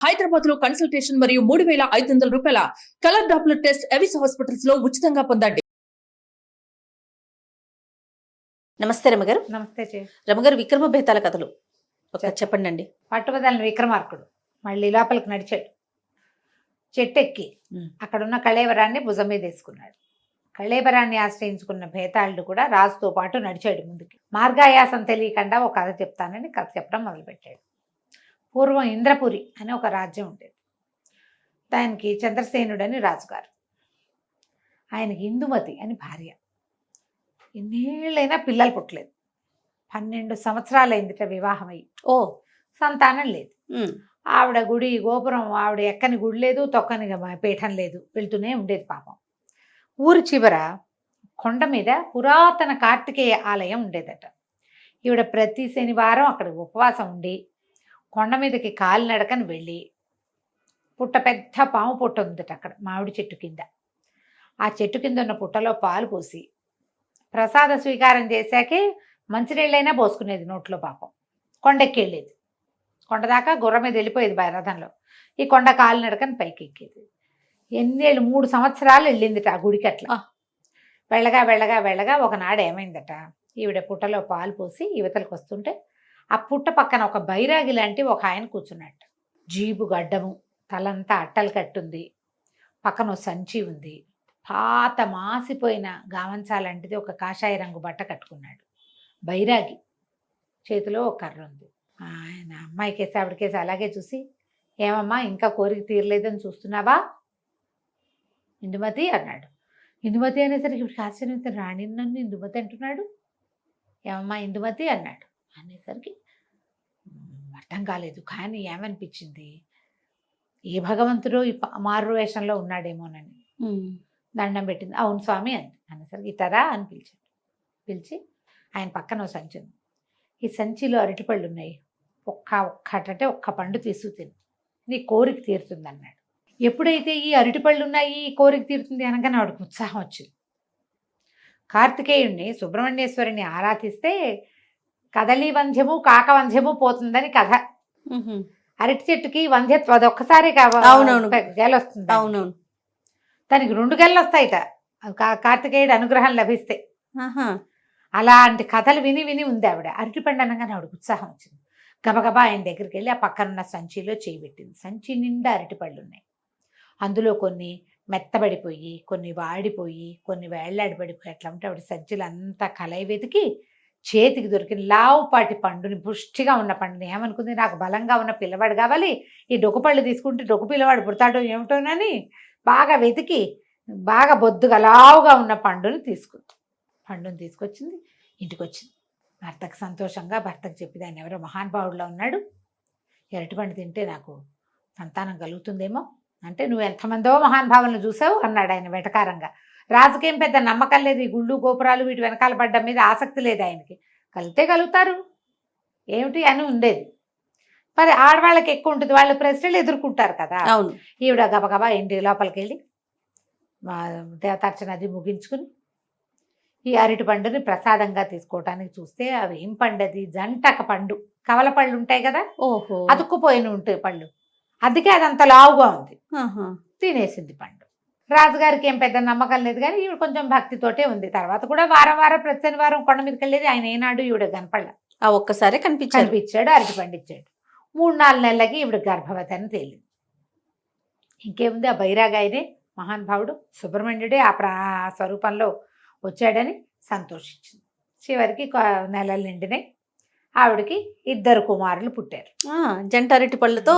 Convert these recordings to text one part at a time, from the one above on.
హైదరాబాద్ లో కన్సల్టేషన్ మరియు 3,500 రూపాయల colour Doppler test Avis hospitals లో ఉచితంగా పొందండి. నమస్తే రమగారు. నమస్తే రమగారు, విక్రమ బేతాల కథలు చెప్పండి అండి. పట్టుబదలని విక్రమార్కుడు మళ్ళీ లోపలికి నడిచాడు. చెట్టెక్కి అక్కడున్న కళేవరాన్ని భుజం మీద వేసుకున్నాడు. కళేవరాన్ని ఆశ్రయించుకున్న బేతాళుడు కూడా రాజుతో పాటు నడిచాడు ముందుకి. మార్గాయాసం తెలియకుండా ఒక కథ చెప్తానని కథ చెప్పడం మొదలుపెట్టాడు. పూర్వం ఇంద్రపురి అని ఒక రాజ్యం ఉండేది. దానికి చంద్రసేనుడని రాజుగారు, ఆయనకి ఇందుమతి అని భార్య. ఎన్నేళ్ళైనా పిల్లలు పుట్టలేదు. 12 సంవత్సరాలైందిట వివాహమయ్యి. సంతానం లేదు. ఆవిడ గుడి గోపురం, ఆవిడ ఎక్కని గుడి లేదు, తొక్కని పీఠం లేదు, వెళ్తూనే ఉండేది పాపం. ఊరి చివర కొండ మీద పురాతన కార్తికేయ ఆలయం ఉండేదట. ఈవిడ ప్రతి శనివారం అక్కడ ఉపవాసం ఉండి కొండ మీదకి కాలినడకని వెళ్ళి పెద్ద పాము పుట్ట ఉందట అక్కడ మామిడి చెట్టు కింద. ఆ చెట్టు కింద ఉన్న పుట్టలో పాలు పోసి ప్రసాద స్వీకారం చేశాకే మంచినీళ్ళైనా పోసుకునేది నోట్లో. పాపం కొండెక్కి వెళ్ళేది. కొండ దాకా గుర్ర మీద వెళ్ళిపోయేది రథంలో. ఈ కొండ కాలినడకని పైకి ఎక్కేది. ఎన్నేళ్ళు 3 సంవత్సరాలు వెళ్ళిందిట ఆ గుడికి. అట్లా వెళ్ళగా వెళ్ళగా వెళ్ళగా ఒకనాడు ఏమైందట, ఈవిడ పుట్టలో పాలు పోసి యువతలకు వస్తుంటే ఆ పుట్ట పక్కన ఒక బైరాగి లాంటి ఒక ఆయన కూర్చున్నట్టు. జీబు గడ్డము, తలంతా అట్టలు కట్టుంది, పక్కన సంచి ఉంది, పాత మాసిపోయిన గావంచాలాంటిది ఒక కాషాయ రంగు బట్ట కట్టుకున్నాడు బైరాగి. చేతిలో ఒక కర్ర ఉంది. ఆయన అమ్మాయికేసి ఆవిడకేసి అలాగే చూసి, ఏమమ్మా ఇంకా కోరిక తీరలేదని చూస్తున్నావా ఇందుమతి అన్నాడు. ఇందుమతి అనేసరికి ఇప్పుడు ఆశ్చర్యం, రాణి నన్ను ఇందుమతి అంటున్నాడు, ఏమమ్మా ఇందుమతి అన్నాడు. అనేసరికి అర్థం కాలేదు. కానీ ఏమనిపించింది, ఏ భగవంతుడో ఈ మారు వేషంలో ఉన్నాడేమోనని దండం పెట్టింది. అవును స్వామి అంది. అనేసరికి ఇతరా అని పిలిచాడు. పిలిచి ఆయన పక్కన ఓ సంచి ఉంది. ఈ సంచిలో అరటిపళ్ళు ఉన్నాయి, ఒక్కటంటే ఒక్క పండు తీసుకు తిని నీ కోరిక తీరుతుంది అన్నాడు. ఎప్పుడైతే ఈ అరటిపళ్ళు ఉన్నాయి, ఈ కోరిక తీరుతుంది అనగానే ఆవిడకు ఉత్సాహం వచ్చింది. కార్తికేయుణ్ణి సుబ్రహ్మణ్యేశ్వరిని ఆరాధిస్తే కదలి వంధ్యము కాకవంధ్యము పోతుందని కథ. అరటి చెట్టుకి వంధ్యత్వం అది ఒక్కసారి గెల వస్తుంది. అవునవును, దానికి 2 గెలలు వస్తాయిట కార్తికేయుడు అనుగ్రహం లభిస్తే. అలాంటి కథలు విని విని ఉంది ఆవిడ. అరటిపండు అనగానే ఆవిడకు ఉత్సాహం వచ్చింది. గబగబా ఆయన దగ్గరికి వెళ్ళి ఆ పక్కనున్న సంచిలో చేయబెట్టింది. సంచి నిండా అరటిపళ్ళు ఉన్నాయి. అందులో కొన్ని మెత్తబడిపోయి, కొన్ని వాడిపోయి, కొన్ని వేళ్లాడిపడిపోయి అట్లా ఉంటే ఆవిడ సంచిలో అంతా కలయి వెతికి చేతికి దొరికిన లావుపాటి పండుని, పుష్టిగా ఉన్న పండుని ఏమనుకుంది, నాకు బలంగా ఉన్న పిల్లవాడు కావాలి, ఈ డొక్కుపళ్ళు తీసుకుంటే డొక్కు పిల్లవాడు పుడతాడో ఏమిటోనని బాగా వెతికి బాగా బొద్దుగా లావుగా ఉన్న పండుని తీసుకుంది. పండుని తీసుకొచ్చింది, ఇంటికి వచ్చింది. భర్తకు సంతోషంగా భర్తకు చెప్పింది, ఆయన ఎవరో మహానుభావుడిలో ఉన్నాడు, అరటిపండు తింటే నాకు సంతానం కలుగుతుందేమో అంటే, నువ్వు ఎంతమందో మహానుభావులను చూసావు అన్నాడు ఆయన వెటకారంగా. రాజుకేం పెద్ద నమ్మకం లేదు, ఈ గుళ్ళు గోపురాలు వీటి వెనకాల పడ్డం మీద ఆసక్తి లేదు ఆయనకి. కలితే కలుగుతారు ఏమిటి అని ఉండేది. మరి ఆడవాళ్ళకి ఎక్కువ ఉంటుంది, వాళ్ళు ప్రశ్నలు ఎదుర్కొంటారు కదా. ఈవిడ గబగబా ఇంటి లోపలికి వెళ్ళి దేవతార్చన అది ముగించుకుని ఈ అరటి పండుని ప్రసాదంగా తీసుకోవటానికి చూస్తే అవి ఏం పండది, జంటక పండు, కవల పళ్ళు ఉంటాయి కదా, అతుక్కుపోయిన ఉంటాయి పళ్ళు, అందుకే అదంత లావుగా ఉంది. తినేసింది పండు. రాజుగారికి ఏం పెద్ద నమ్మకం లేదు, కానీ ఈవిడ కొంచెం భక్తితోటే ఉంది. తర్వాత కూడా వారం వారం ప్రతి శనివారం కొండ మీదకి వెళ్ళేది. ఆయన ఏనాడు ఈవిడ కనపడ, ఒక్కసారి కనిపించాడు, అరటి పండు ఇచ్చాడు. 3-4 నెలలకి ఈవిడ గర్భవతి అని తేలింది. ఇంకేముంది, ఆ బైరాగాయనే మహానుభావుడు సుబ్రహ్మణ్యుడే ఆ స్వరూపంలో వచ్చాడని సంతోషించింది. చివరికి నెలలు నిండినాయి. ఆవిడకి 2 కుమారులు పుట్టారు. జంట అరటి పళ్ళతో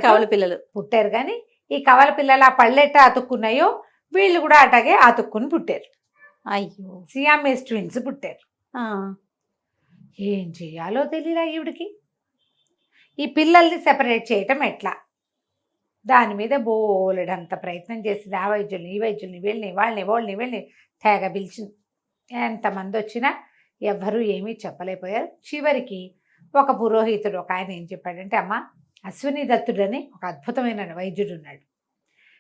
కవల పిల్లలు పుట్టారు. కానీ ఈ కవల పిల్లలు ఆ పళ్ళెట్ట అతుక్కున్నాయో వీళ్ళు కూడా అటాగే అతుక్కుని పుట్టారు. అయ్యో, సియామేస్ ట్విన్స్ పుట్టారు. ఏం చెయ్యాలో తెలియలా ఈవిడికి. ఈ పిల్లల్ని సెపరేట్ చేయటం ఎట్లా, దాని మీద బోలెడంత ప్రయత్నం చేసింది. ఆ వైద్యుల్ని ఈ వైద్యుల్ని, వీళ్ళని వాళ్ళని తెగ పిలిచింది. ఎంతమంది వచ్చినా ఎవ్వరూ ఏమీ చెప్పలేకపోయారు. చివరికి ఒక పురోహితుడు ఒక ఆయన ఏం చెప్పాడంటే, అమ్మ అశ్విని దత్తుడని ఒక అద్భుతమైన వైద్యుడు ఉన్నాడు,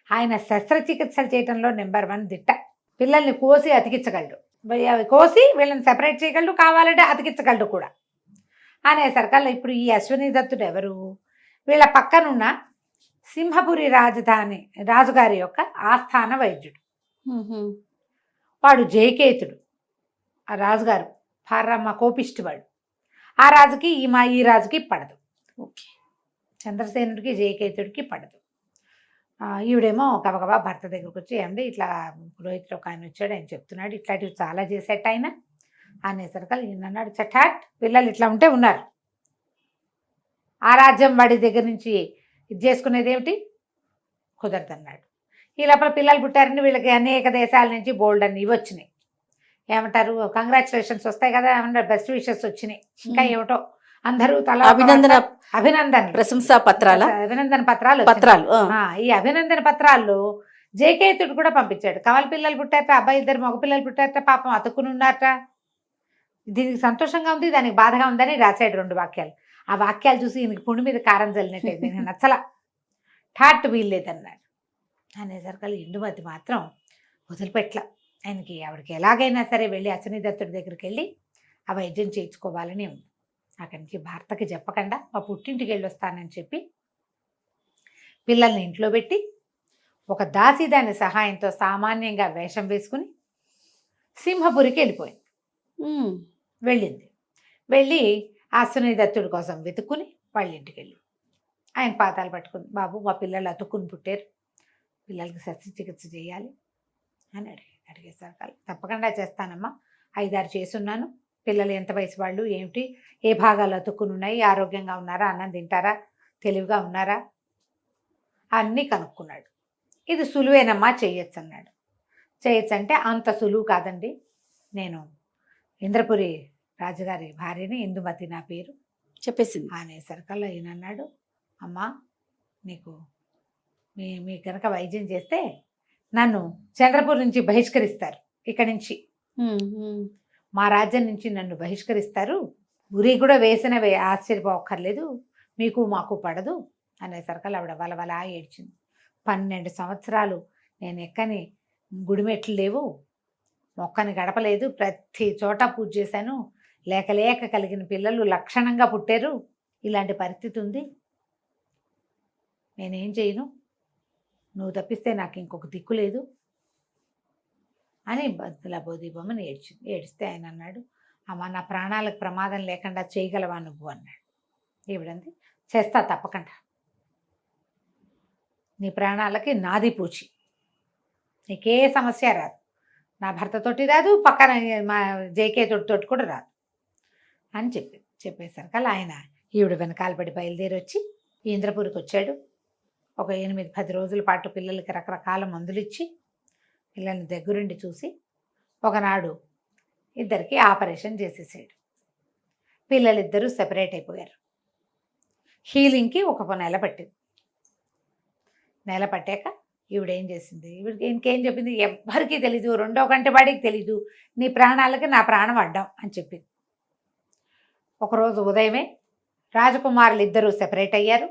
ఆయన శస్త్రచికిత్సలు చేయడంలో నెంబర్ 1 దిట్ట. పిల్లల్ని కోసి అతికించగలడు, కోసి వీళ్ళని సెపరేట్ చేయగలడు, కావాలంటే అతికించగలడు కూడా అనేసరికల్లా ఇప్పుడు ఈ అశ్విని దత్తుడు ఎవరు, వీళ్ళ పక్కనున్న సింహపురి రాజుగారి యొక్క ఆస్థాన వైద్యుడు. వాడు జయకేతుడు. ఆ రాజుగారు పరమ కోపిష్టివాడు. ఆ రాజుకి ఈ రాజుకి పడదు. ఓకే. చంద్రసేనుడికి జయకేతుడికి పడదు. ఈవిడేమో గబగబా భర్త దగ్గరకు వచ్చి, ఏమండి ఇట్లా పురోహితుడు ఒక ఆయన వచ్చాడు, ఆయన చెప్తున్నాడు ఇట్లాంటివి చాలా చేసేట ఆయన అనేసరికి ఈయన అన్నాడు, చటాట్ పిల్లలు ఇట్లా ఉంటే ఉన్నారు, ఆ రాజ్యం వాడి దగ్గర నుంచి ఇది చేసుకునేది ఏమిటి, కుదరదన్నాడు. ఈ లోపల పిల్లలు పుట్టారని వీళ్ళకి అనేక దేశాల నుంచి బోల్డ్ అని ఇవి వచ్చినాయి. ఏమంటారు, కంగ్రాచులేషన్స్ వస్తాయి కదా, ఏమన్నా బెస్ట్ విషెస్ వచ్చినాయి, ఇంకా ఏమిటో అందరూ తల అభినందన ప్రశంసా పత్రాలు పత్రాలు. ఈ అభినందన పత్రాల్లో జయకేతుడు కూడా పంపించాడు. కమల పిల్లలు పుట్టారట, అబ్బాయి 2 మగ పిల్లలు పుట్టారట, పాపం అతుక్కుని ఉన్నారట. దీనికి సంతోషంగా ఉంది, దానికి బాధగా ఉందని రాశాడు 2 వాక్యాలు. ఆ వాక్యాలు చూసి ఈయనకి పుండి మీద కారం చల్లినట్టయితే నేను నచ్చల, ఠాట్ వీల్లేదన్నాడు. అనేసరికి ఇందుమతి మాత్రం వదిలిపెట్ల. ఆయనకి ఆవిడకి ఎలాగైనా సరే వెళ్ళి అశ్వనీదత్తుడి దగ్గరికి వెళ్ళి ఆ వైద్యం చేయించుకోవాలని ఉంది. అక్కడి నుంచి భర్తకి చెప్పకుండా మా పుట్టింటికి వెళ్ళి వస్తానని చెప్పి పిల్లల్ని ఇంట్లో పెట్టి ఒక దాసీదాని సహాయంతో సామాన్యంగా వేషం వేసుకుని సింహపురికి వెళ్ళిపోయింది. వెళ్ళింది. వెళ్ళి అశ్వనీదత్తుడి కోసం వెతుక్కుని వాళ్ళ ఇంటికి వెళ్ళి ఆయన పాదాలు పట్టుకుని, బాబు మా పిల్లలు అతుక్కుని పుట్టారు, పిల్లలకి శస్త్రచికిత్స చేయాలి అని అడిగేసరికి తప్పకుండా చేస్తానమ్మా, 5-6 చేసున్నాను, పిల్లలు ఎంత వయసు వాళ్ళు, ఏమిటి, ఏ భాగాలు అతుక్కుని ఉన్నాయి, ఆరోగ్యంగా ఉన్నారా, అన్నం తింటారా, తెలివిగా ఉన్నారా అన్నీ కనుక్కున్నాడు. ఇది సులువేనమ్మా, చేయొచ్చు అన్నాడు. చేయొచ్చు అంటే అంత సులువు కాదండి, నేను ఇంద్రపురి రాజుగారి భార్యని, ఇందుమతి నా పేరు చెప్పేసింది అనేసరికల్లా ఈయన అన్నాడు, అమ్మా నీకు మీ కనుక వైద్యం చేస్తే నన్ను చంద్రపూర్ నుంచి బహిష్కరిస్తారు, ఇక్కడి నుంచి మా రాజ్యం నుంచి నన్ను బహిష్కరిస్తారు, ఉరి కూడా వేసిన ఆశ్చర్యపోక్కర్లేదు, మీకు మాకు పడదు అనేసరికల్లా ఆవిడ వలవలా ఏడ్చింది. 12 సంవత్సరాలు నేను ఎక్కని గుడిమెట్లు లేవు, మొక్కని గడపలేదు, ప్రతి చోట పూజ చేశాను, లేక కలిగిన పిల్లలు లక్షణంగా పుట్టారు, ఇలాంటి పరిస్థితి ఉంది, నేనేం చేయను, నువ్వు తప్పిస్తే నాకు ఇంకొక దిక్కు లేదు అని లబోదీపమని ఏడిస్తే ఆయన అన్నాడు, అమ్మ నా ప్రాణాలకు ప్రమాదం లేకుండా చేయగలవా నువ్వు అన్నాడు. ఈవిడంది, చేస్తా తప్పకుండా, నీ ప్రాణాలకి నాది పూచి, నీకే సమస్య రాదు, నా భర్తతోటి రాదు, పక్కన మా జయకేతుడితోటి కూడా రాదు అని చెప్పేసరికి ఆయన ఈవిడ వెనకాల పడి బయలుదేరి వచ్చి ఇంద్రపూరికి వచ్చాడు. ఒక 8-10 రోజుల పాటు పిల్లలకి రకరకాల మందులు ఇచ్చి పిల్లల్ని దగ్గరుండి చూసి ఒకనాడు ఇద్దరికి ఆపరేషన్ చేసేసాడు. పిల్లలిద్దరూ సెపరేట్ అయిపోయారు. హీలింగ్కి ఒక నెల పట్టింది. నెల పట్టాక ఈవిడేం చేసింది, ఈవిడికి ఇంకేం చెప్పింది, ఎవ్వరికీ తెలీదు, 2వ కంటి వాడికి తెలీదు, నీ ప్రాణాలకి నా ప్రాణం అడ్డం అని చెప్పింది. ఒకరోజు ఉదయమే రాజకుమారులు ఇద్దరూ సెపరేట్ అయ్యారు.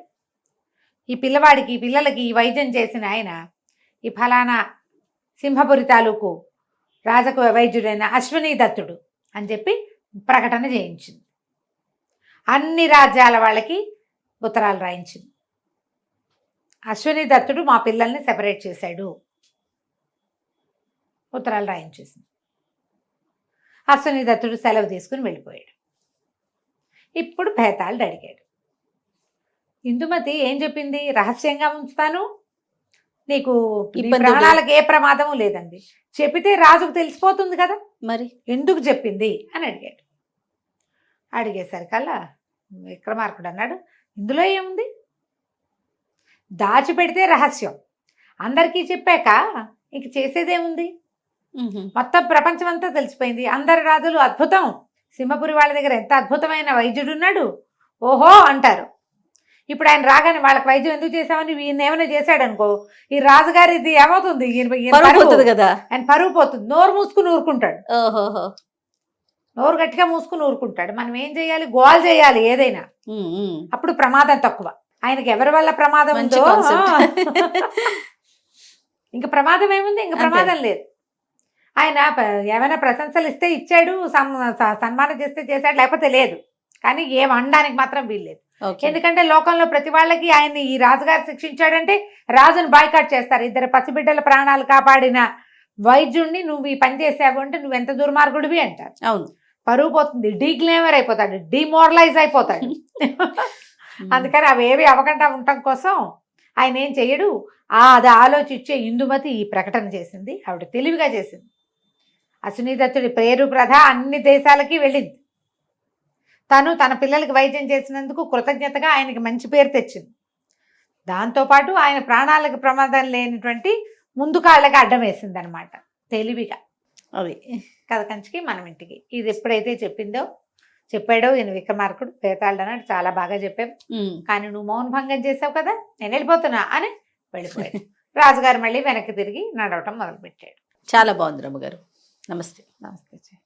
ఈ పిల్లలకి ఈ వైద్యం చేసిన ఆయన ఈ ఫలానా సింహపురి తాలూకు రాజకు వైద్యుడైన అశ్వనీదత్తుడు అని చెప్పి ప్రకటన చేయించింది. అన్ని రాజ్యాల వాళ్ళకి ఉత్తరాలు రాయించింది, అశ్వనీదత్తుడు మా పిల్లల్ని సెపరేట్ చేశాడు, ఉత్తరాలు రాయించేసింది. అశ్వనీదత్తుడు సెలవు తీసుకుని వెళ్ళిపోయాడు. ఇప్పుడు భేతాళుడు అడిగాడు, ఇందుమతి ఏం చెప్పింది, రహస్యంగా ఉంచుతాను, నీకు ప్రాణాలకు ఏ ప్రమాదము లేదండి, చెప్పితే రాజుకు తెలిసిపోతుంది కదా, మరి ఎందుకు చెప్పింది అని అడిగాడు. అడిగేసరికల్లా విక్రమార్కుడు అన్నాడు, ఇందులో ఏముంది, దాచిపెడితే రహస్యం, అందరికీ చెప్పాక ఇంక చేసేదేముంది, మొత్తం ప్రపంచం అంతా తెలిసిపోయింది, అందరి రాజులు అద్భుతం, సింహపురి వాళ్ళ దగ్గర ఎంత అద్భుతమైన వైద్యుడు ఉన్నాడు ఓహో అంటారు. ఇప్పుడు ఆయన రాగానే వాళ్ళకి వైద్యం ఎందుకు చేసామని ఈయన ఏమైనా చేశాడు అనుకో, ఈ రాజుగారి ఇది ఏమవుతుంది, కదా, ఆయన పరువు పోతుంది, నోరు మూసుకుని ఊరుకుంటాడు, నోరు గట్టిగా మూసుకుని ఊరుకుంటాడు. మనం ఏం చేయాలి, గోల్ చేయాలి ఏదైనా, అప్పుడు ప్రమాదం తక్కువ. ఆయనకి ఎవరి వల్ల ప్రమాదం ఉందో ఇంకా ప్రమాదం ఏముంది, ఇంకా ప్రమాదం లేదు. ఆయన ఏమైనా ప్రశంసలు ఇస్తే ఇచ్చాడు, సన్మానం చేస్తే చేశాడు, లేకపోతే లేదు. కానీ ఏం అనడానికి మాత్రం వీల్లేదు. ఓకే. ఎందుకంటే లోకంలో ప్రతి వాళ్ళకి ఆయన్ని ఈ రాజుగారు శిక్షించాడంటే రాజును బాయ్కాట్ చేస్తారు. 2 పసిబిడ్డల ప్రాణాలు కాపాడిన వైద్యుడిని నువ్వు ఈ పని చేసావు అంటే నువ్వు ఎంత దుర్మార్గుడివి అంటారు. అవును. పరువు పోతుంది, డీగ్లేమర్ అయిపోతాడు, డిమోరలైజ్ అయిపోతాడు. అందుకని అవి ఏవి అవ్వకుండా ఉండటం కోసం ఆయన ఏం చెయ్యడు. అది ఆలోచించే ఇందుమతి ఈ ప్రకటన చేసింది. ఆవిడ తెలివిగా చేసింది. అశ్విని దత్తుడి పేరు ప్రధ అన్ని దేశాలకి వెళ్ళింది. తను తన పిల్లలకి వైద్యం చేసినందుకు కృతజ్ఞతగా ఆయనకి మంచి పేరు తెచ్చింది. దాంతోపాటు ఆయన ప్రాణాలకు ప్రమాదం లేనటువంటి ముందు కాళ్ళకి అడ్డం వేసింది అనమాట తెలివిగా. అది కథ కంచికి మనం ఇంటికి. ఇది ఎప్పుడైతే చెప్పాడో ఈయన విక్రమార్కుడు బేతాళుడు అన్నాడు, చాలా బాగా చెప్పావు, కానీ నువ్వు మౌన భంగం చేసావు కదా, నేను వెళ్ళిపోతున్నా అని వెళ్ళిపోయాడు. రాజుగారు మళ్ళీ వెనక్కి తిరిగి నడవటం మొదలుపెట్టాడు. చాలా బాగుంది రమ్మగారు. నమస్తే. నమస్తే.